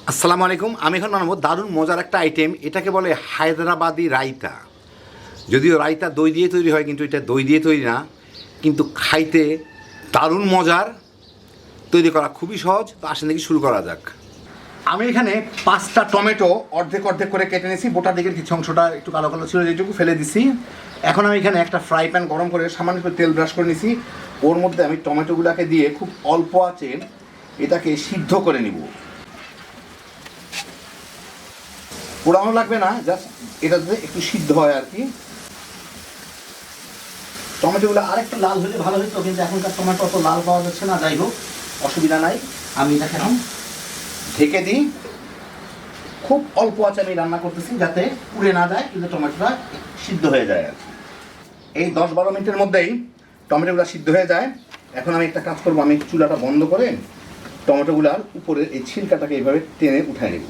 আসসালামু আলাইকুম। আমি এখন বানাবো দারুণ মজার একটা আইটেম, এটাকে বলে হায়দ্রাবাদি রায়তা। যদিও রায়তা দই দিয়ে তৈরি হয়, কিন্তু এটা দই দিয়ে তৈরি না, কিন্তু খাইতে দারুণ মজার, তৈরি করা খুবই সহজ। তো আসেন দেখি শুরু করা যাক। আমি এখানে 5টা টমেটো অর্ধেক অর্ধেক করে কেটে নিয়েছি। বোটার দিকের কিছু অংশটা একটু কালো কালো ছিল, যেটুকু ফেলে দিছি। এখন আমি এখানে একটা ফ্রাই প্যান গরম করে সামান্য একটু তেল ব্রাশ করে নিয়েছি। ওর মধ্যে আমি টমেটোগুলোকে দিয়ে খুব অল্প আঁচে এটাকে সিদ্ধ করে নিব। পোড়ানো লাগবে না, জাস্ট এটাতে একটু সিদ্ধ হয় আর কি। টমেটোগুলো আরেকটু লাল হলে ভালো হতো, কিন্তু এখনকার টমেটো অত লাল পাওয়া যাচ্ছে না। যাই হোক, অসুবিধা নাই। আমি এটাকে এখন ঢেকে দিই। খুব অল্প আছে আমি রান্না করতেছি, যাতে পুড়ে না যায়, কিন্তু টমেটোটা সিদ্ধ হয়ে যায় আর কি। এই 10-12 মিনিটের মধ্যেই টমেটোগুলো সিদ্ধ হয়ে যায়। এখন আমি একটা কাজ করবো, আমি চুলাটা বন্ধ করে টমেটোগুলার উপরে এই ছিলকাটাকে এইভাবে টেনে উঠায় নেব,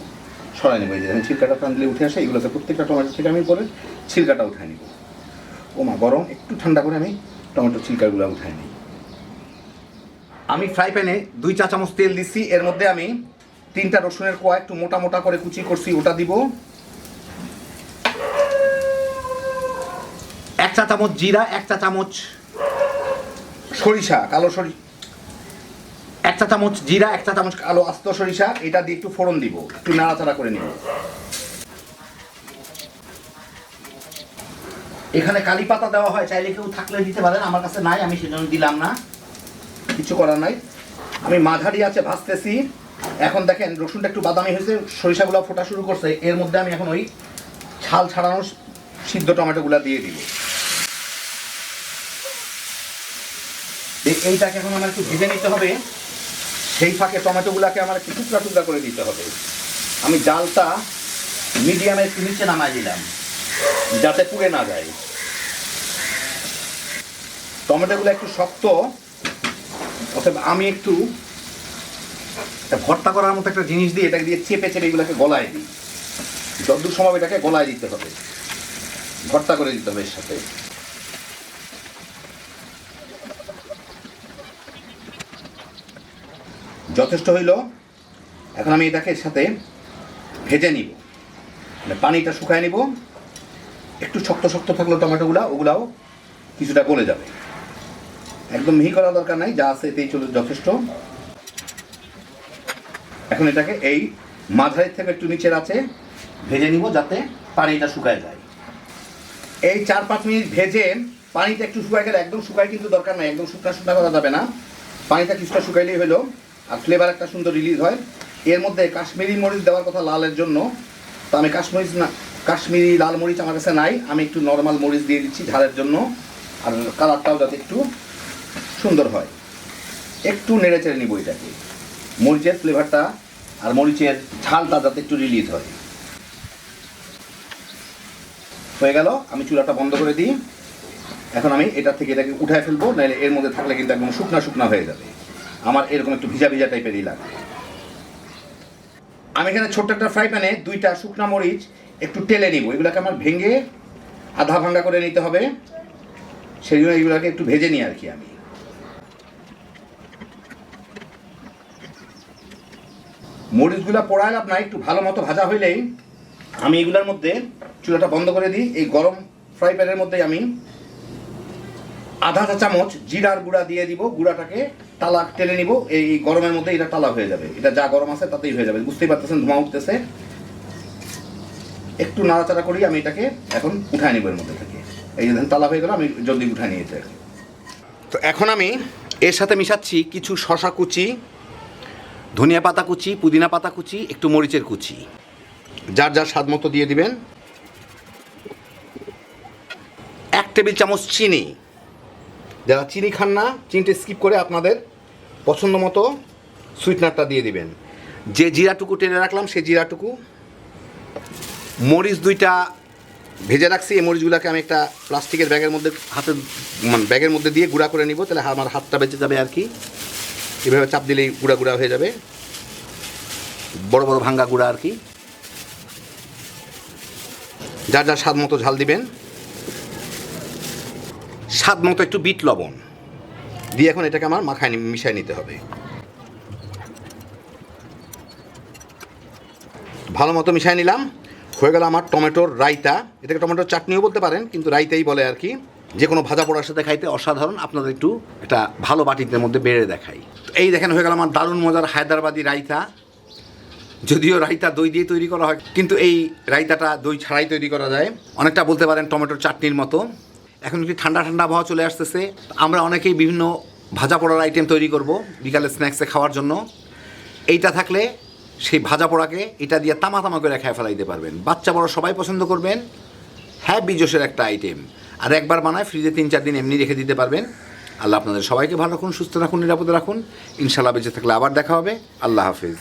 সরাই নেবো। এই যে ছিলকাটা টান দিলে উঠে আসে, এগুলোতে প্রত্যেকটা টমেটো থেকে আমি উপরে ছিলকাটা উঠায় নেব। ওমা গরম, একটু ঠান্ডা করে আমি টমেটো ছিলকাগুলো উঠায় নিই। আমি ফ্রাই প্যানে 2 চা চামচ তেল দিচ্ছি। এর মধ্যে আমি 3টা রসুনের কোয়া একটু মোটা মোটা করে কুচি করছি, ওটা দিব। 1 চা চামচ জিরা, 1 চা চামচ সরিষা, কালো সরিষা, 1 চা চামচ জিরা, 1 চা চামচ কালো আস্ত সরিষা, এটা দিয়ে একটু ফোড়ন দিব, একটু নাড়াচাড়া করে নিব। এখানে কারি পাতা দেওয়া হয়, চাইলে কেউ থাকলে দিতে পারেন, আমার কাছে নাই, আমি সেজন্য দিলাম না, কিছু করার নাই। আমি মাঝারি আছে ভাজতেছি। এখন দেখেন রসুনটা একটু বাদামি হয়েছে, সরিষাগুলো ফোটা শুরু করছে। এর মধ্যে আমি এখন ওই ছাল ছাড়ানো সিদ্ধ টমেটোগুলো দিয়ে দিব। এইটাকে এখন আমার একটু ভেজে নিতে হবে। সেই ফাঁকে টমেটোগুলোকে আমার একটু টুকরা টুকরা করে দিতে হবে। আমি জালটা মিডিয়ামে একটু নিচে নামাই দিলাম, যাতে পুড়ে না যায়। টমেটোগুলো একটু শক্ত, অথবা আমি একটু ভর্তা করার মতো একটা জিনিস দিয়ে এটাকে দিয়ে চেপে চেপে এগুলোকে গলায় দিই। যতদূর সম্ভব এটাকে গলায় দিতে হবে, ভর্তা করে দিতে হবে এর সাথে। যথেষ্ট হইল। এখন আমি এটাকে এর সাথে ভেজে নিব, মানে পানিটা শুকায় নিব। একটু শক্ত শক্ত থাকলো টমেটোগুলো, ওগুলাও কিছুটা গলে যাবে। একদম মিহি করা দরকার নাই, যা আছে এতেই চলে যথেষ্ট। এখন এটাকে এই মাঝারি থেকে একটু নিচের আছে ভেজে নিব, যাতে পানিটা শুকায় যায়। এই 4-5 মিনিট ভেজে পানিটা একটু শুকায় গেলে, একদম শুকায় কিন্তু দরকার নাই, একদম শুকনা শুকনা করা যাবে না। পানিটা কিছুটা শুকাইলেই হলো, আর ফ্লেভার একটা সুন্দর রিলিজ হয়। এর মধ্যে কাশ্মীরি মরিচ দেওয়ার কথা লালের জন্য, তো আমি কাশ্মীরি লাল মরিচ আমার কাছে নাই, আমি একটু নর্মাল মরিচ দিয়ে দিচ্ছি ঝালের জন্য, আর কালারটাও যাতে একটু সুন্দর হয়। একটু নেড়ে চেড়ে নিব এটাকে, মরিচের ফ্লেভারটা আর মরিচের ঝালটা যাতে একটু রিলিজ হয়। হয়ে গেল, আমি চুলাটা বন্ধ করে দিই। এখন আমি এটা থেকে এটাকে উঠায় ফেলবো, নাহলে এর মধ্যে থাকলে কিন্তু একদম শুকনা শুকনা হয়ে যাবে। আমার এরকম একটু ভিজা ভিজা টাইপেরই লাগবে। আমি এখানে ছোট্ট একটা ফ্রাই প্যানে 2টা শুকনা মরিচ একটু টেলে নিব। এগুলোকে আমার ভেঙে আধা ভাঙ্গা করে নিতে হবে, সেই জন্য এগুলোকে একটু ভেজে নিই আর কি। আমি মরিচগুলো পোড়ায় লাভ নাই, একটু ভালো মতো ভাজা হইলেই আমি এগুলোর মধ্যে চুলাটা বন্ধ করে দিই। এই গরম ফ্রাই প্যানের মধ্যে আমি আধা চা চামচ জিরার গুঁড়া দিয়ে দিব। গুঁড়াটাকে তালা টেনে নিব, এই গরমের মধ্যে এটা তালা হয়ে যাবে। এটা যা গরম আছে তাতেই হয়ে যাবে, বুঝতেই পারতেছেন ধোঁয়া উঠতেছে। একটু নাড়াচাড়া করি আমি এটাকে এখন উঠায় নিব এর মধ্যে থেকে। এই যে তালা হয়ে গেল, আমি জলদি উঠায় নিয়ে যেতে। তো এখন আমি এর সাথে মিশাচ্ছি কিছু শসা কুচি, ধনিয়া পাতা কুচি, পুদিনা পাতা কুচি, একটু মরিচের কুচি, যার যার স্বাদ মতো দিয়ে দিবেন। 1 টেবিল চামচ চিনি, যারা চিনি খান না চিনিটা স্কিপ করে আপনাদের পছন্দ মতো সুইটনারটা দিয়ে দিবেন। যে জিরাটুকু টেনে রাখলাম সেই জিরাটুকু, মরিচ 2টা ভেজে রাখছি। এই মরিচগুলোকে আমি একটা প্লাস্টিকের ব্যাগের মধ্যে ব্যাগের মধ্যে দিয়ে গুঁড়া করে নিব, তাহলে আমার হাতটা বেঁচে যাবে আর কি। এভাবে চাপ দিলেই গুঁড়া গুঁড়া হয়ে যাবে, বড় বড় ভাঙ্গা গুঁড়া আর কি। যার যার স্বাদ মতো ঝাল দিবেন, স্বাদ মতো একটু বিট লবণ দিয়ে এখন এটাকে আমার মিশিয়ে নিতে হবে। ভালো মতো মিশিয়ে নিলাম। হয়ে গেল আমার টমেটোর রায়তা। এটাকে টমেটোর চাটনিও বলতে পারেন, কিন্তু রায়তাই বলে আর কি। যে কোনো ভাজা পোড়ার সাথে খাইতে অসাধারণ। আপনাদের একটু একটা ভালো বাটিতে মধ্যে বেড়ে দেখাই। এই দেখেন হয়ে গেল আমার দারুণ মজার হায়দ্রাবাদি রায়তা। যদিও রায়তা দই দিয়ে তৈরি করা হয়, কিন্তু এই রায়তাটা দই ছাড়াই তৈরি করা যায়। অনেকটা বলতে পারেন টমেটোর চাটনির মতো। এখন একটু ঠান্ডা ঠান্ডা আবহাওয়া চলে আসতেছে। আমরা অনেকেই বিভিন্ন ভাজা পোড়ার আইটেম তৈরি করব বিকালে স্ন্যাক্সে খাওয়ার জন্য। এইটা থাকলে সেই ভাজা পোড়াকে এটা দিয়ে তামা তামা করে খেয়ে ফেলাইতে পারবেন। বাচ্চা বড় সবাই পছন্দ করবেন। হ্যাভি জোশের একটা আইটেম। আর একবার বানায় ফ্রিজে 3-4 দিন এমনি রেখে দিতে পারবেন। আল্লাহ আপনাদের সবাইকে ভালো রাখুন, সুস্থ রাখুন, নিরাপদে রাখুন। ইনশাল্লাহ বেঁচে থাকলে আবার দেখা হবে। আল্লাহ হাফিজ।